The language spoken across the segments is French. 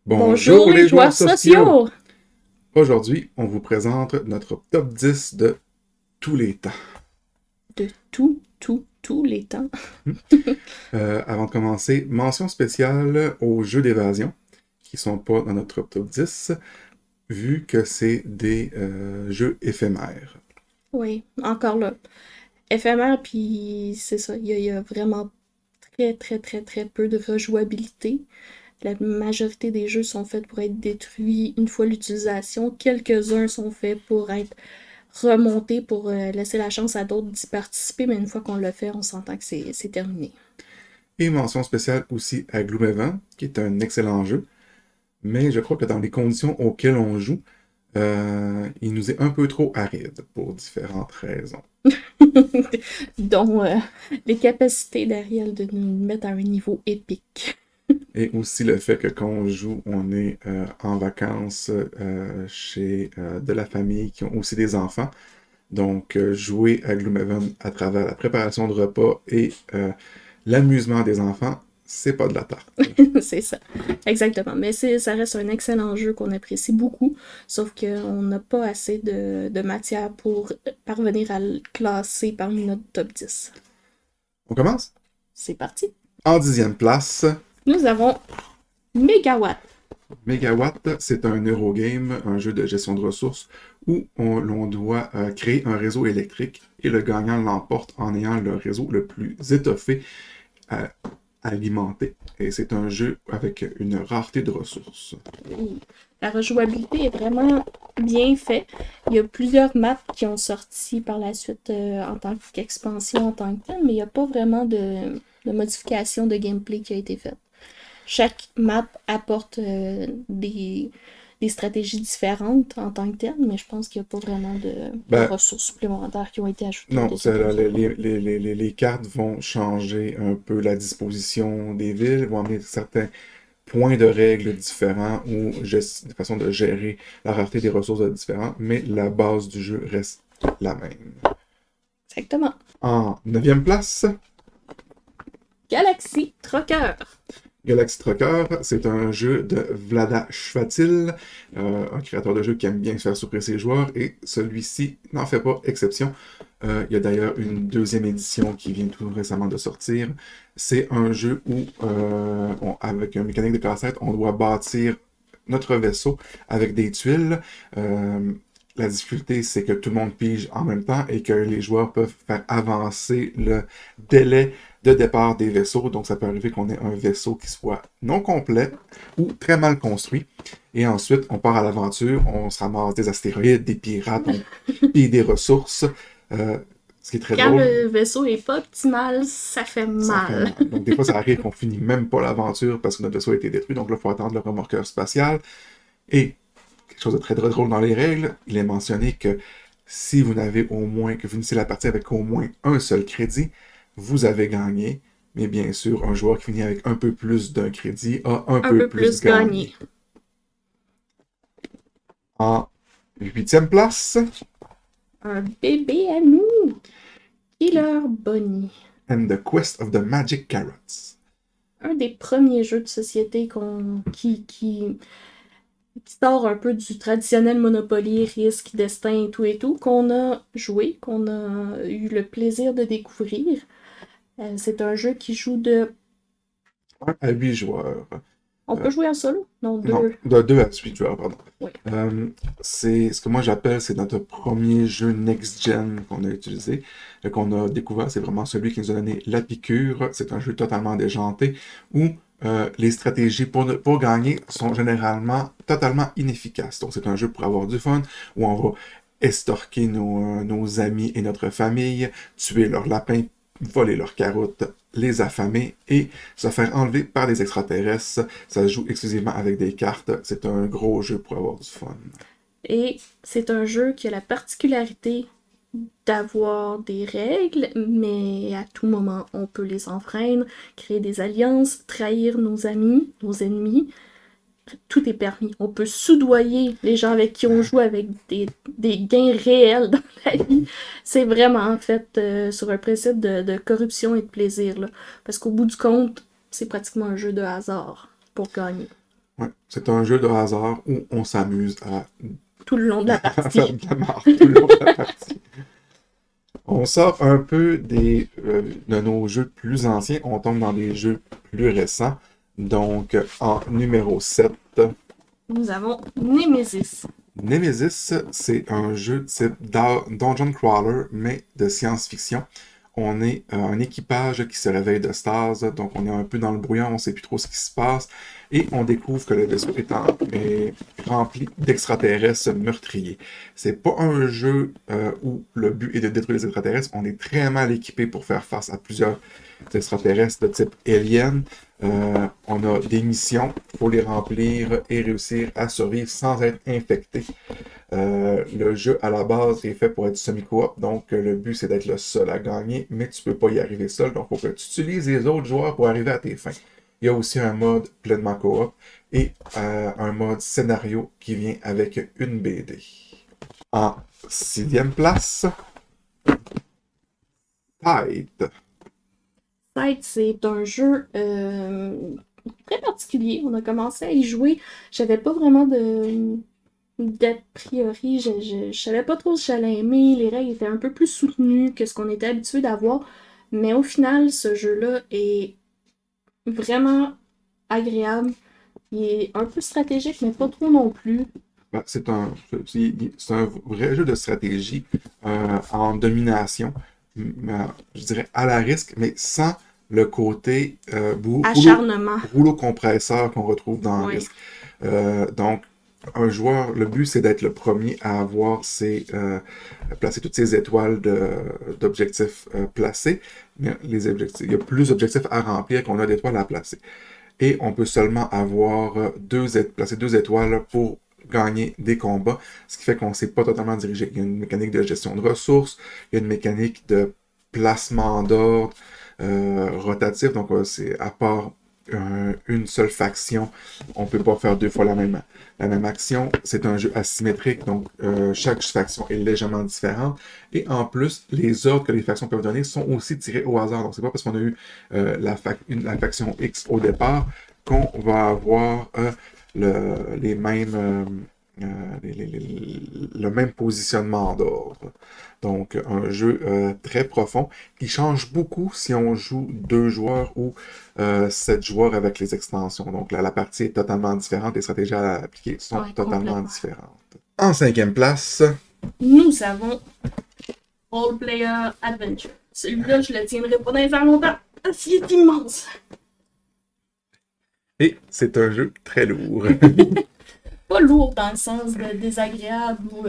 Bonjour les joueurs sociaux! Aujourd'hui, on vous présente notre top 10 de tous les temps. De tous les temps. Avant de commencer, mention spéciale aux jeux d'évasion, qui sont pas dans notre top 10, vu que c'est des jeux éphémères. Oui, encore là. Éphémère, puis c'est ça, il y a vraiment très peu de rejouabilité. La majorité des jeux sont faits pour être détruits une fois l'utilisation. Quelques-uns sont faits pour être remontés, pour laisser la chance à d'autres d'y participer, mais une fois qu'on l'a fait, on s'entend que c'est terminé. Et mention spéciale aussi à Gloomhaven, qui est un excellent jeu, mais je crois que dans les conditions auxquelles on joue, il nous est un peu trop aride pour différentes raisons. Dont les capacités d'Ariel de nous mettre à un niveau épique. Et aussi le fait que quand on joue, on est en vacances chez de la famille qui ont aussi des enfants. Donc, jouer à Gloomhaven à travers la préparation de repas et l'amusement des enfants, c'est pas de la tarte. C'est ça, exactement. Mais ça reste un excellent jeu qu'on apprécie beaucoup, sauf qu'on n'a pas assez de matière pour parvenir à le classer parmi notre top 10. On commence? C'est parti. En 10e place, Nous avons Megawatt. Megawatt, c'est un Eurogame, un jeu de gestion de ressources où l'on doit créer un réseau électrique et le gagnant l'emporte en ayant le réseau le plus étoffé alimenté. Et c'est un jeu avec une rareté de ressources. La rejouabilité est vraiment bien faite. Il y a plusieurs maps qui ont sorti par la suite en tant qu'expansion en tant que telle, mais il n'y a pas vraiment de modification de gameplay qui a été faite. Chaque map apporte des stratégies différentes en tant que telles, mais je pense qu'il n'y a pas vraiment de ressources supplémentaires qui ont été ajoutées. Non, les cartes vont changer un peu la disposition des villes, vont amener certains points de règles différents ou des façons de gérer la rareté des ressources différentes, mais la base du jeu reste la même. Exactement. En 9e place, Galaxy Trucker. Galaxy Trucker, c'est un jeu de Vlaada Chvátil, un créateur de jeu qui aime bien se faire surprendre ses joueurs, et celui-ci n'en fait pas exception. Il y a d'ailleurs une deuxième édition qui vient tout récemment de sortir. C'est un jeu où, avec une mécanique de casse-tête, on doit bâtir notre vaisseau avec des tuiles. La difficulté, c'est que tout le monde pige en même temps et que les joueurs peuvent faire avancer le délai de départ des vaisseaux. Donc, ça peut arriver qu'on ait un vaisseau qui soit non complet ou très mal construit. Et ensuite, on part à l'aventure, on se ramasse des astéroïdes, des pirates, on pille des ressources. Ce qui est très drôle. Quand le vaisseau est pas optimal, ça fait mal. Donc, des fois, ça arrive qu'on finit même pas l'aventure parce que notre vaisseau a été détruit. Donc là, il faut attendre le remorqueur spatial. Et quelque chose de très drôle dans les règles, il est mentionné que si vous n'avez au moins, que vous finissez la partie avec au moins un seul crédit, vous avez gagné. Mais bien sûr, un joueur qui finit avec un peu plus d'un crédit a un peu plus gagné. En 8e place, un bébé à nous, Killer Bunny. And the Quest of the Magic Carrots. Un des premiers jeux de société qui sort un peu du traditionnel Monopoly, risque, destin et tout, qu'on a joué, qu'on a eu le plaisir de découvrir. C'est un jeu qui joue de 1 à 8 joueurs. On peut jouer en solo? Non, 2. Non, de 2 à 8 joueurs, pardon. Oui. C'est ce que moi j'appelle, c'est notre premier jeu next-gen qu'on a utilisé, qu'on a découvert. C'est vraiment celui qui nous a donné la piqûre. C'est un jeu totalement déjanté où les stratégies pour gagner sont généralement totalement inefficaces. Donc c'est un jeu pour avoir du fun, où on va estorquer nos amis et notre famille, tuer leurs lapins, voler leurs carottes, les affamer et se faire enlever par des extraterrestres. Ça se joue exclusivement avec des cartes. C'est un gros jeu pour avoir du fun. Et c'est un jeu qui a la particularité d'avoir des règles, mais à tout moment, on peut les enfreindre, créer des alliances, trahir nos amis, nos ennemis. tout est permis. On peut soudoyer les gens avec qui on joue avec des gains réels dans la vie. C'est vraiment en fait sur un principe de corruption et de plaisir. Là. Parce qu'au bout du compte, c'est pratiquement un jeu de hasard pour gagner. Ouais, c'est un jeu de hasard où on s'amuse à, Tout le long de la à faire partie. de la marde tout le long de la partie. On sort un peu de nos jeux plus anciens, on tombe dans des jeux plus récents. Donc, en numéro 7, Nous avons Nemesis. Nemesis, c'est un jeu type Dungeon Crawler, mais de science-fiction. On est un équipage qui se réveille de stase, donc on est un peu dans le brouillard, on ne sait plus trop ce qui se passe, et on découvre que le vaisseau est rempli d'extraterrestres meurtriers. C'est pas un jeu où le but est de détruire les extraterrestres, on est très mal équipé pour faire face à plusieurs extraterrestres de type alien. On a des missions, il faut les remplir et réussir à survivre sans être infecté. Le jeu à la base est fait pour être semi-coop, donc le but c'est d'être le seul à gagner, mais tu peux pas y arriver seul, donc il faut que tu utilises les autres joueurs pour arriver à tes fins. Il y a aussi un mode pleinement coop et un mode scénario qui vient avec une BD. En sixième place, Tide. Sight, c'est un jeu très particulier. On a commencé à y jouer. J'avais pas vraiment d'a priori. Je savais pas trop si j'allais aimer. Les règles étaient un peu plus soutenues que ce qu'on était habitué d'avoir. Mais au final, ce jeu-là est vraiment agréable. Il est un peu stratégique, mais pas trop non plus. Ben, c'est un vrai jeu de stratégie en domination, je dirais à la risque, mais sans le côté Acharnement. rouleau compresseur qu'on retrouve dans Ouais. Risque. Donc, un joueur, le but c'est d'être le premier à avoir placer toutes ses étoiles d'objectifs placés. Mais les objectifs, il y a plus d'objectifs à remplir qu'on a d'étoiles à placer. Et on peut seulement avoir placer 2 étoiles pour gagner des combats, ce qui fait qu'on ne s'est pas totalement dirigé. Il y a une mécanique de gestion de ressources, il y a une mécanique de placement d'ordre rotatif, donc c'est à part une seule faction, on ne peut pas faire 2 fois la même action. C'est un jeu asymétrique, donc chaque faction est légèrement différente. Et en plus, les ordres que les factions peuvent donner sont aussi tirés au hasard. Donc c'est pas parce qu'on a eu la faction X au départ qu'on va avoir les mêmes le même positionnement d'ordre. Donc, un jeu très profond qui change beaucoup si on joue 2 joueurs ou 7 joueurs avec les extensions. Donc, là, la partie est totalement différente, les stratégies à appliquer sont Ouais, totalement complètement. différentes. En cinquième place, Nous avons Role Player Adventure. Celui-là, je le tiendrai pas dans les airs longtemps. Parce qu'il est immense. et c'est un jeu très lourd. Pas lourd dans le sens de désagréable ou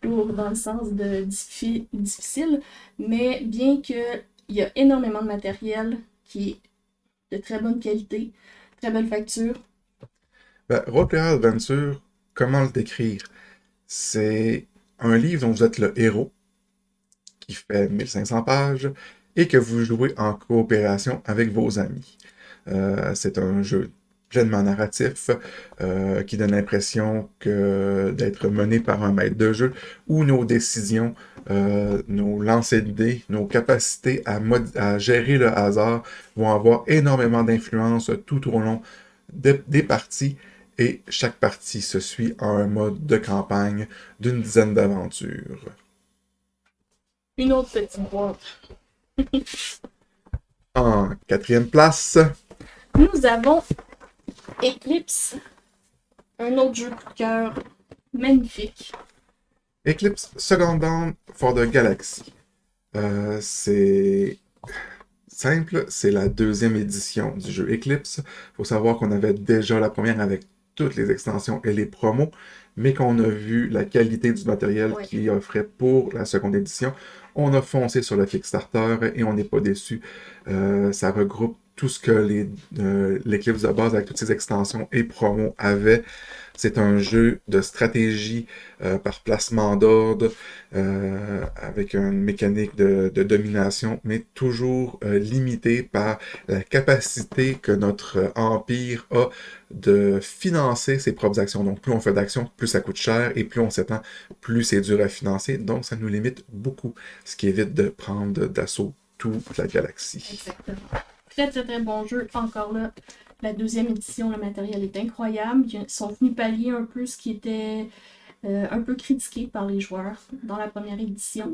lourd dans le sens de difficile, mais bien qu'il y a énormément de matériel qui est de très bonne qualité, très belle facture. Ben, Roll Player Adventure, comment le décrire? C'est un livre dont vous êtes le héros, qui fait 1500 pages, et que vous jouez en coopération avec vos amis. C'est un jeu pleinement narratif, qui donne l'impression d'être mené par un maître de jeu, où nos décisions, nos lancers de dés, nos capacités à gérer le hasard vont avoir énormément d'influence tout au long des parties, et chaque partie se suit à un mode de campagne d'une dizaine d'aventures. Une autre petite boîte. En quatrième place, Nous avons Eclipse, un autre jeu coup de cœur magnifique. Eclipse Second Dawn for the Galaxy. C'est simple, c'est la deuxième édition du jeu Eclipse. Il faut savoir qu'on avait déjà la première avec toutes les extensions et les promos, mais qu'on a vu la qualité du matériel Ouais. qu'il offrait pour la seconde édition. On a foncé sur le Kickstarter et on n'est pas déçu. Ça regroupe tout ce que l'Eclipse de base avec toutes ses extensions et promos avait. C'est un jeu de stratégie par placement d'ordre, avec une mécanique de domination, mais toujours limité par la capacité que notre empire a de financer ses propres actions. Donc plus on fait d'actions, plus ça coûte cher, et plus on s'étend, plus c'est dur à financer. Donc ça nous limite beaucoup, ce qui évite de prendre d'assaut toute la galaxie. Exactement. Très, très, très bon jeu. Encore là, la deuxième édition, le matériel est incroyable. Ils sont venus pallier un peu ce qui était un peu critiqué par les joueurs dans la première édition.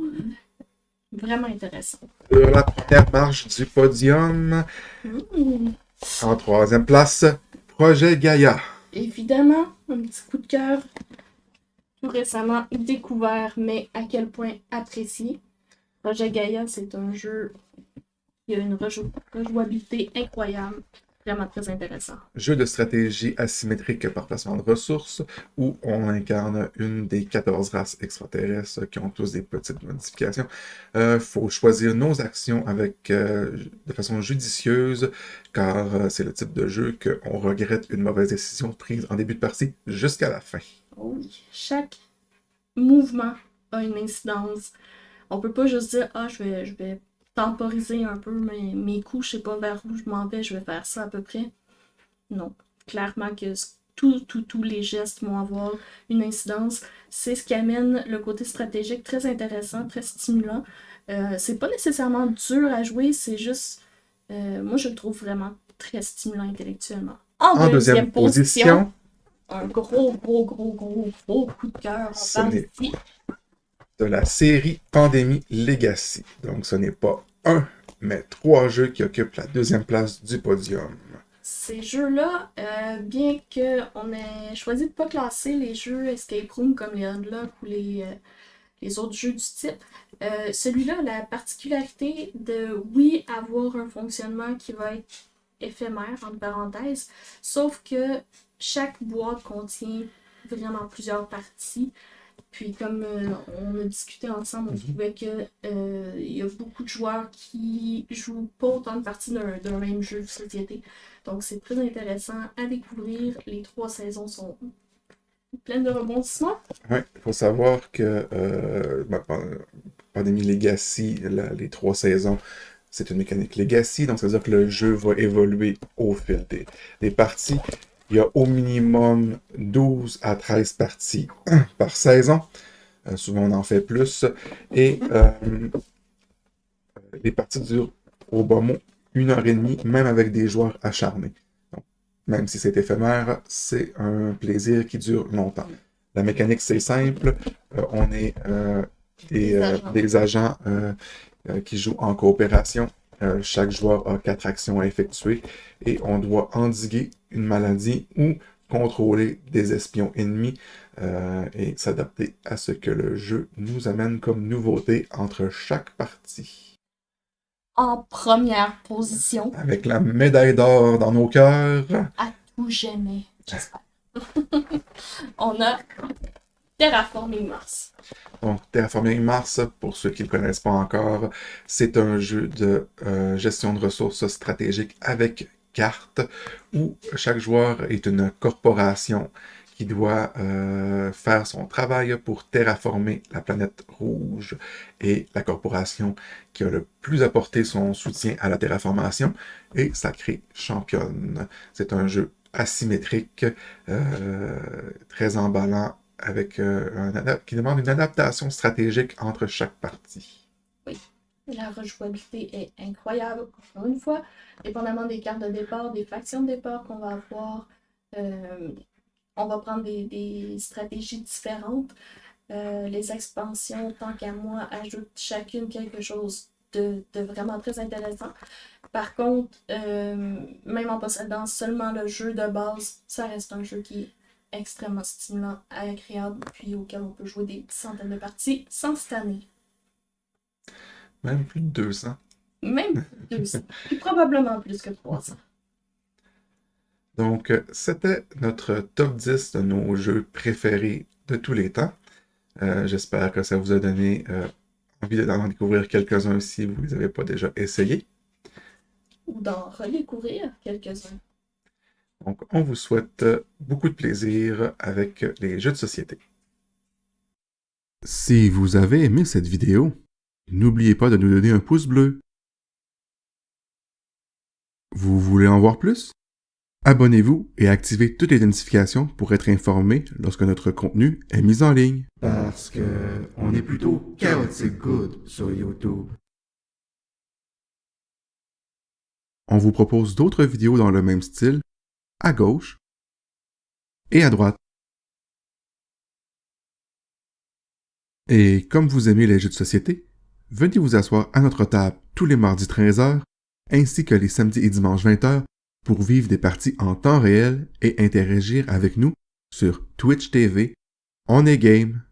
Vraiment intéressant. Sur la première marche du podium, en troisième place, Projet Gaïa. Évidemment, un petit coup de cœur. Tout récemment découvert, mais à quel point apprécié. Projet Gaïa, c'est un jeu qui a une rejouabilité incroyable. Vraiment très intéressant. Jeu de stratégie asymétrique par placement de ressources, où on incarne une des 14 races extraterrestres qui ont tous des petites modifications. Faut choisir nos actions de façon judicieuse, car c'est le type de jeu qu'on regrette une mauvaise décision prise en début de partie jusqu'à la fin. Oh oui, chaque mouvement a une incidence. On peut pas juste dire, je vais temporiser un peu mes coups, je sais pas vers où je m'en vais, je vais faire ça à peu près. Non. Clairement que tous les gestes vont avoir une incidence. C'est ce qui amène le côté stratégique très intéressant, très stimulant. C'est pas nécessairement dur à jouer, c'est juste... moi, je le trouve vraiment très stimulant intellectuellement. En deuxième position, un gros coup de cœur. On parle ici de la série Pandémie Legacy. Donc, ce n'est pas un, mais 3 jeux qui occupent la deuxième place du podium. Ces jeux-là, bien qu'on ait choisi de ne pas classer les jeux Escape Room comme les Unlock ou les autres jeux du type, celui-là a la particularité de, oui, avoir un fonctionnement qui va être éphémère, entre parenthèses, sauf que chaque boîte contient vraiment plusieurs parties. Puis comme on a discuté ensemble, on trouvait que il y a beaucoup de joueurs qui jouent pas autant de parties d'un même jeu de société. Donc c'est très intéressant à découvrir. Les 3 saisons sont pleines de rebondissements. Oui, il faut savoir que Pandémie Legacy, les 3 saisons, c'est une mécanique Legacy, donc ça veut dire que le jeu va évoluer au fil des parties. Il y a au minimum 12 à 13 parties par saison. Souvent, on en fait plus. Et les parties durent au bas mot 1h30, même avec des joueurs acharnés. Donc, même si c'est éphémère, c'est un plaisir qui dure longtemps. La mécanique, c'est simple. On est des agents qui jouent en coopération. Chaque joueur a 4 actions à effectuer et on doit endiguer une maladie ou contrôler des espions ennemis et s'adapter à ce que le jeu nous amène comme nouveauté entre chaque partie. En première position. Avec la médaille d'or dans nos cœurs. À tout jamais, j'espère. On a Terraforming Mars. Donc, Terraforming Mars, pour ceux qui ne le connaissent pas encore, c'est un jeu de gestion de ressources stratégiques avec cartes où chaque joueur est une corporation qui doit faire son travail pour terraformer la planète rouge. Et la corporation qui a le plus apporté son soutien à la terraformation est Sacrée Championne. C'est un jeu asymétrique, très emballant, qui demande une adaptation stratégique entre chaque partie. Oui, la rejouabilité est incroyable, encore une fois, dépendamment des cartes de départ, des factions de départ qu'on va avoir. On va prendre des stratégies différentes. Les expansions, tant qu'à moi, ajoutent chacune quelque chose de vraiment très intéressant. Par contre, même en possédant seulement le jeu de base, ça reste un jeu qui est extrêmement stimulant, agréable, puis auquel on peut jouer des centaines de parties sans se tanner. Même plus de 200. Même plus de 200. Puis probablement plus que 300. Donc, c'était notre top 10 de nos jeux préférés de tous les temps. J'espère que ça vous a donné envie d'en découvrir quelques-uns si vous ne les avez pas déjà essayés. ou d'en redécouvrir quelques-uns. Donc, on vous souhaite beaucoup de plaisir avec les jeux de société. Si vous avez aimé cette vidéo, n'oubliez pas de nous donner un pouce bleu. Vous voulez en voir plus? Abonnez-vous et activez toutes les notifications pour être informé lorsque notre contenu est mis en ligne. Parce que on est plutôt chaotic good sur YouTube. On vous propose d'autres vidéos dans le même style, à gauche et à droite. Et comme vous aimez les jeux de société, venez vous asseoir à notre table tous les mardis 13h ainsi que les samedis et dimanches 20h pour vivre des parties en temps réel et interagir avec nous sur Twitch TV. On est game!